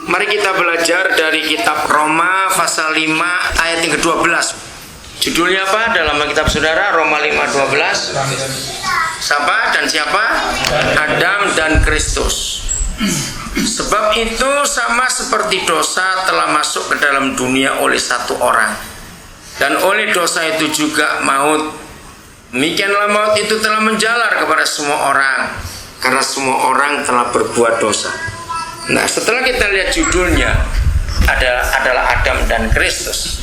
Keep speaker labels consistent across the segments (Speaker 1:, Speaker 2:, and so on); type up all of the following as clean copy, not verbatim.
Speaker 1: Mari kita belajar dari kitab Roma pasal 5 ayat yang ke-12. Judulnya apa dalam kitab saudara? Roma 5:12. Siapa dan siapa? Adam dan Kristus. Sebab itu sama seperti dosa telah masuk ke dalam dunia oleh satu orang, dan oleh dosa itu juga maut. Demikianlah maut itu telah menjalar kepada semua orang, karena semua orang telah berbuat dosa. Nah, setelah kita lihat judulnya adalah Adam dan Kristus,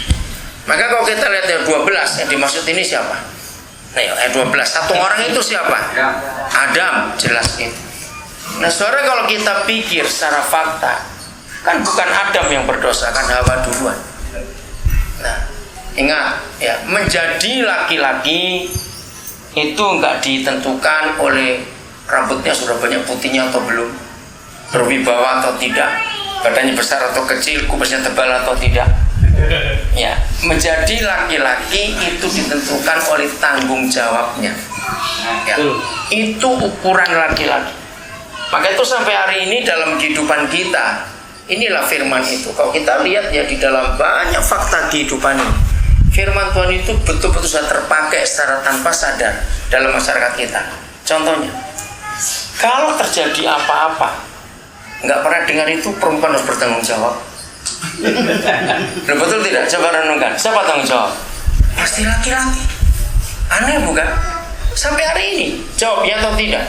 Speaker 1: maka kalau kita lihat ayat 12, yang dimaksud ini siapa? Nah, ayat 12, satu orang itu siapa? Adam, jelas itu. Nah, saudara, kalau kita pikir secara fakta, kan bukan Adam yang berdosa, kan Hawa duluan. Nah, ingat ya, menjadi laki-laki itu enggak ditentukan oleh rambutnya sudah banyak putihnya atau belum, berwibawa atau tidak, badannya besar atau kecil, kumisnya tebal atau tidak. Ya, menjadi laki-laki itu ditentukan oleh tanggung jawabnya. Ya, itu ukuran laki-laki. Maka itu sampai hari ini dalam kehidupan kita, inilah firman itu. Kalau kita lihat ya di dalam banyak fakta kehidupan ini, firman Tuhan itu betul-betul sudah terpakai secara tanpa sadar dalam masyarakat kita. Contohnya, kalau terjadi apa-apa, nggak pernah dengar itu perempuan harus bertanggung jawab. Betul tidak? Coba renungkan. Siapa tanggung jawab? Pasti laki-laki. Aneh bukan? Sampai hari ini jawab ya atau tidak?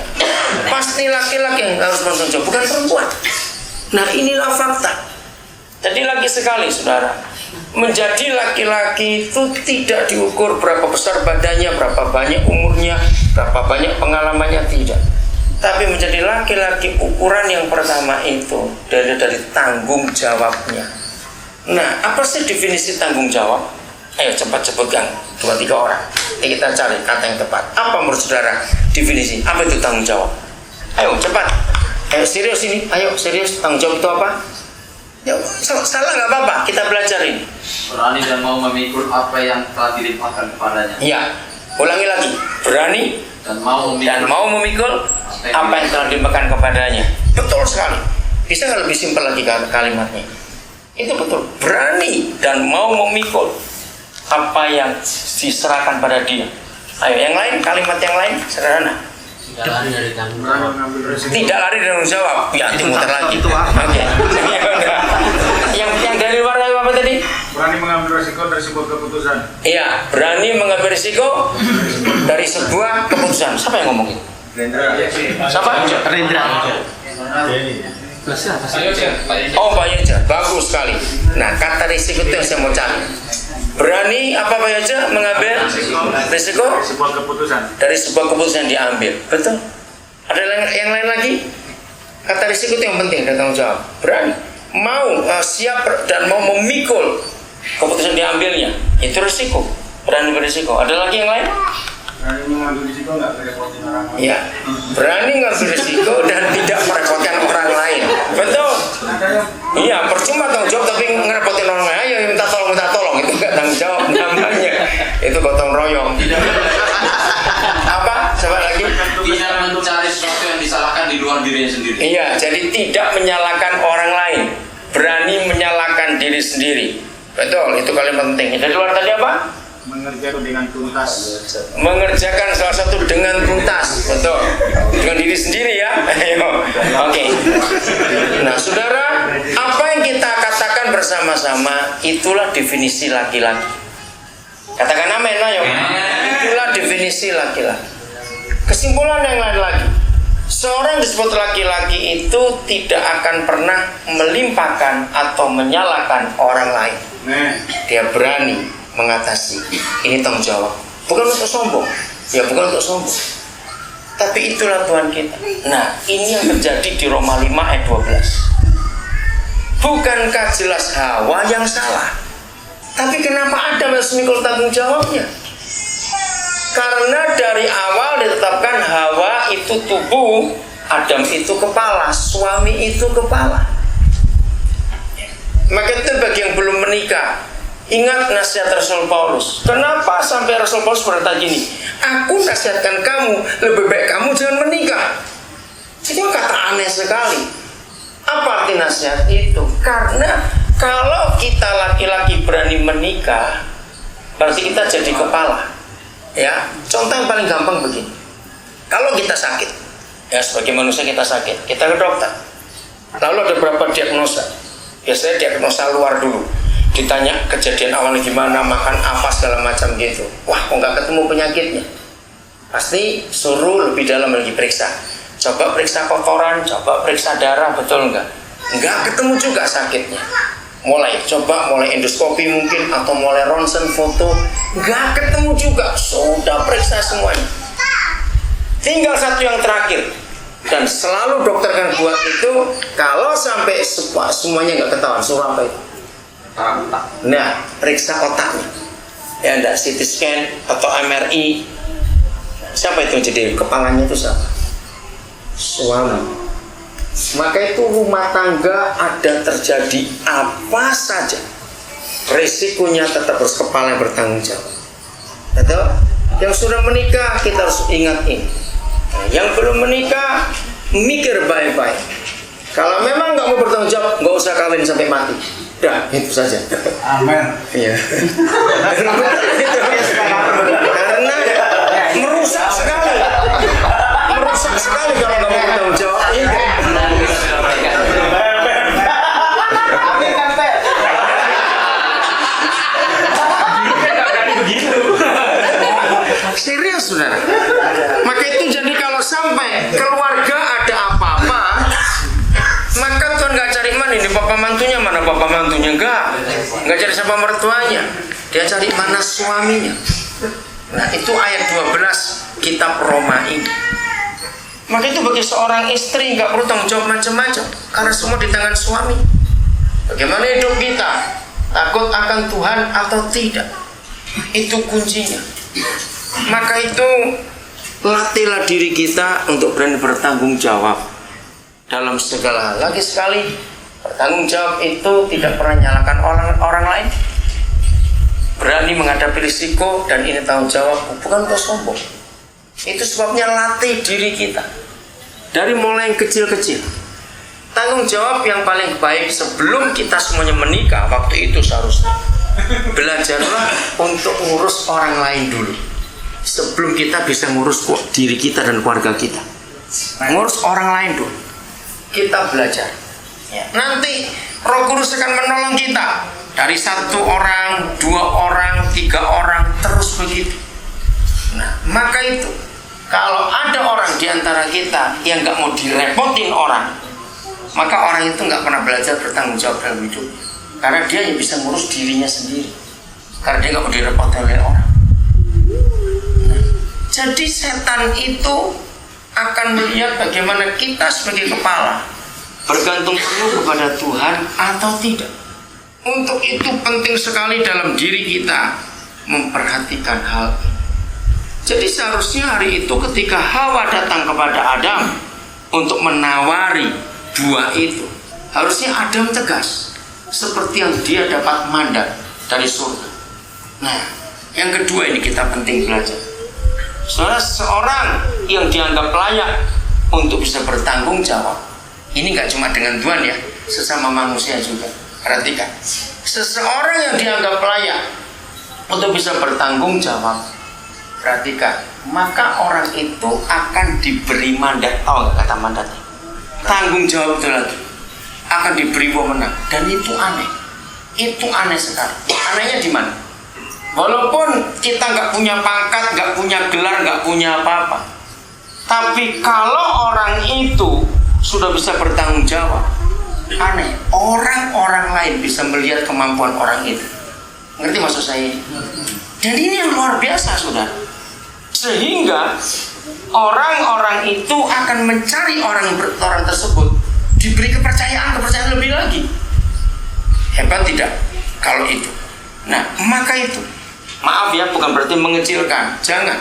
Speaker 1: Pasti laki-laki yang harus bertanggung jawab, bukan perempuan. Nah, inilah fakta. Jadi lagi sekali saudara, menjadi laki-laki itu tidak diukur berapa besar badannya, berapa banyak umurnya, berapa banyak pengalamannya, tidak. Tapi menjadi laki-laki ukuran yang pertama itu dari tanggung jawabnya. Nah, apa sih definisi tanggung jawab? Ayo cepat sebutkan 2-3 orang. Ini kita cari kata yang tepat. Apa menurut saudara definisi? Apa itu tanggung jawab? Ayo cepat. Ayo serius ini. Ayo serius. Tanggung jawab itu apa? Ya, salah nggak apa-apa. Kita belajar ini.
Speaker 2: Berani dan mau memikul apa yang telah dilimpahkan kepadanya.
Speaker 1: Iya. Ulangi lagi. Berani
Speaker 2: dan mau memikul
Speaker 1: apa yang telah dilimpahkan kepadanya. Betul sekali. Bisa nggak lebih simpel lagi kalimatnya? Itu betul. Berani dan mau memikul apa yang diserahkan pada dia. Ayo yang lain, kalimat yang lain sederhana.
Speaker 3: Tidak lari dari tanggung jawab.
Speaker 1: Tidak lari dari tanggung jawab. Ya, muter lagi. Oke. Yang dari luar apa tadi?
Speaker 4: Berani mengambil risiko dari sebuah keputusan.
Speaker 1: Iya, berani mengambil risiko dari sebuah keputusan. Siapa yang ngomong itu?
Speaker 4: Rendra.
Speaker 1: Siapa?
Speaker 3: Rendra.
Speaker 1: Oh, Pak Yeja. Bagus sekali. Nah, kata risiko itu yang saya mau cari. Berani apa Pak Yeja mengambil risiko
Speaker 4: Sebuah keputusan.
Speaker 1: dari sebuah keputusan yang diambil. Betul. Ada yang lain lagi? Kata risiko itu yang penting dan tanggung jawab. Berani, mau siap dan mau memikul keputusan diambilnya. Itu risiko. Berani berisiko. Ada lagi yang lain?
Speaker 4: Berani mengambil risiko nggak merepotin orang lain.
Speaker 1: Ya, berani ngambil risiko dan tidak merepotkan orang lain. Betul. Iya, percuma tanggung jawab tapi ngerepotin orang lain. Ayo minta tolong. Itu nggak tanggung jawab namanya. Itu gotong royong. Apa? Coba lagi.
Speaker 2: Tidak mencari sesuatu yang disalahkan di luar dirinya sendiri.
Speaker 1: Iya, jadi tidak menyalahkan orang lain, berani menyalahkan diri sendiri. Betul, itu kalimat penting. Dari luar tadi apa?
Speaker 4: Mengerjakan dengan tuntas.
Speaker 1: Mengerjakan salah satu dengan tuntas. Betul. Dengan diri sendiri ya. Ayo. Oke. Nah, saudara, apa yang kita katakan bersama-sama itulah definisi laki-laki. Katakan amin, ayo. Itulah definisi laki-laki. Kesimpulan yang lain lagi, seorang disebut laki-laki itu tidak akan pernah melimpahkan atau menyalahkan orang lain. Dia berani mengatasi. Ini tanggung jawab. Bukan untuk sombong. Ya, bukan untuk sombong. Tapi itulah Tuhan kita. Nah, ini yang terjadi di Roma 5 ayat 12. Bukankah jelas Hawa yang salah? Tapi kenapa Adam harus memikul tanggung jawabnya? Karena dari awal ditetapkan Hawa itu tubuh, Adam itu kepala, suami itu kepala. Maka itu bagi yang belum menikah, ingat nasihat Rasul Paulus. Kenapa sampai Rasul Paulus berkata gini? Aku nasihatkan kamu, lebih baik kamu jangan menikah. Itu kata aneh sekali. Apa arti nasihat itu? Karena kalau kita laki-laki berani menikah, berarti kita jadi kepala. Ya, contoh yang paling gampang begini. Kalau kita sakit, ya sebagai manusia kita sakit, kita ke dokter. Lalu ada berapa diagnosa? Biasanya diagnosa luar dulu. Ditanya kejadian awalnya gimana, makan apa segala macam gitu. Wah, kok nggak ketemu penyakitnya? Pasti suruh lebih dalam lagi periksa. Coba periksa kotoran, coba periksa darah, betul nggak? Nggak ketemu juga sakitnya. Mulai endoskopi mungkin, atau mulai ronsen foto, nggak ketemu juga. Sudah periksa semuanya. Tinggal satu yang terakhir. Dan selalu dokter kan buat itu, kalau sampai semuanya nggak ketahuan, suruh apa itu? Nah, periksa otaknya. Ya, enggak CT scan atau MRI. Siapa itu yang jadi kepalanya itu siapa? Suami. Maka itu rumah tangga ada terjadi apa saja, resikonya tetap harus kepala yang bertanggung jawab. Betul? Yang sudah menikah kita harus ingat ini. Yang belum menikah mikir baik-baik. Kalau memang nggak mau bertanggung jawab, nggak usah kawin sampai mati. Dah, itu saja.
Speaker 4: Amin.
Speaker 1: Iya. Karena merusak sekali. Merusak sekali kalau nggak mau bertanggung jawab. Serius, saudara. Maka itu jadi kalau sampai keluarga ada apa-apa, maka Tuhan nggak cari mana ini papa mantunya, mana papa mantunya, nggak cari siapa mertuanya, dia cari mana suaminya. Nah, itu ayat 12 kitab Roma ini. Maka itu bagi seorang istri nggak perlu tanggung jawab macam-macam, karena semua di tangan suami. Bagaimana hidup kita, takut akan Tuhan atau tidak, itu kuncinya. Maka itu latihlah diri kita untuk berani bertanggung jawab dalam segala hal. Lagi sekali, bertanggung jawab itu tidak pernah nyalakan orang lain. Berani menghadapi risiko dan ini tanggung jawab, bukan untuk sombong. Itu sebabnya latih diri kita dari mulai yang kecil-kecil. Tanggung jawab yang paling baik sebelum kita semuanya menikah, waktu itu seharusnya belajarlah untuk ngurus orang lain dulu sebelum kita bisa ngurus diri kita dan keluarga kita. Ngurus orang lain dulu, kita belajar ya. Nanti Roh Kudus akan menolong kita dari 1 orang, 2 orang, 3 orang, terus begitu. Nah, maka itu kalau ada orang di antara kita yang nggak mau direpotin orang, maka orang itu nggak pernah belajar bertanggung jawab dalam hidup, karena dia yang bisa ngurus dirinya sendiri, karena dia nggak mau direpotin oleh orang. Jadi setan itu akan melihat bagaimana kita sebagai kepala bergantung penuh kepada Tuhan atau tidak. Untuk itu penting sekali dalam diri kita memperhatikan hal ini. Jadi seharusnya hari itu ketika Hawa datang kepada Adam untuk menawari buah itu, harusnya Adam tegas seperti yang dia dapat mandat dari surga. Nah, yang kedua ini kita penting belajar. Seorang yang dianggap layak untuk bisa bertanggung jawab, ini nggak cuma dengan Tuhan ya, sesama manusia juga. Perhatikan, seseorang yang dianggap layak untuk bisa bertanggung jawab, perhatikan, maka orang itu akan diberi mandat. Tahu nggak kata mandatnya? Tanggung jawab itu lagi akan diberi wewenang, dan itu aneh. Itu aneh sekali. Anehnya di mana? Walaupun kita nggak punya pangkat, nggak punya gelar, nggak punya apa-apa, tapi kalau orang itu sudah bisa bertanggung jawab, aneh, orang-orang lain bisa melihat kemampuan orang itu. Ngerti maksud saya? Dan ini yang luar biasa, saudara. Sehingga orang-orang itu akan mencari orang tersebut, diberi kepercayaan lebih lagi. Hebat tidak kalau itu? Nah, maka itu, maaf ya, bukan berarti mengecilkan, jangan.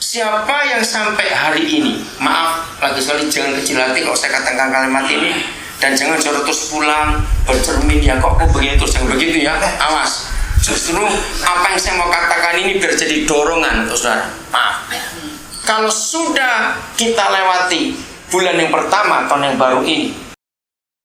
Speaker 1: Siapa yang sampai hari ini, maaf lagi sekali, jangan kecil hati kalau saya katakan kalimat ini, dan jangan terus pulang bercermin ya kok begitu, jangan begitu ya, awas. Justru apa yang saya mau katakan ini biar jadi dorongan untuk saudara. Maaf, kalau sudah kita lewati bulan yang pertama tahun yang baru ini,